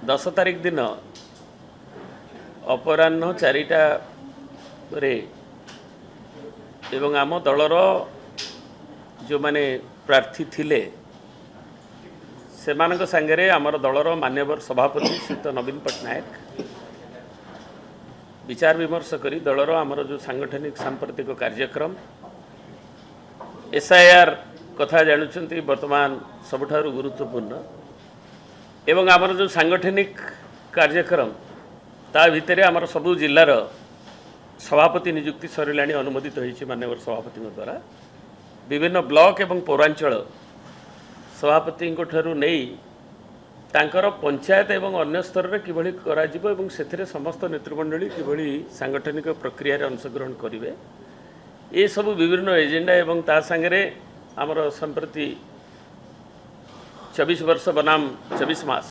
10 तारिख दिन अपराह्न 4टा एवं आम दलर जो माने प्रार्थी थिले सेमानक सांगरे आमर दलर मान्यवर सभापति श्रीयुत नवीन पट्टनायक विचार विमर्श करी दलर आमर जो सांगठनिक सांप्रतिक कार्यक्रम SIR कथा जानुचंती वर्तमान सबुठारु गुरुत्वपूर्ण एवं आमर जो सांगठनिक कार्यक्रम ता भितर आमर सबु जिल्लार सभापति नियुक्ति सरिलाणी अनुमोदित होइछि मान्यवर सभापति द्वारा विभिन्न ब्लॉक एवं पौरांचल सभापति ठारू नहीं तांकर पंचायत एवं अन्य स्तर में किभଳି कराजिबो एवं सेथिरे समस्त नेतृमंडली किभଳି सांगठनिक प्रक्रिया रे अंशग्रहण करिवे ये सब विभिन्न एजेंडा एवं ता संगे आमर संप्रति 24 वर्ष बनाम 24 मास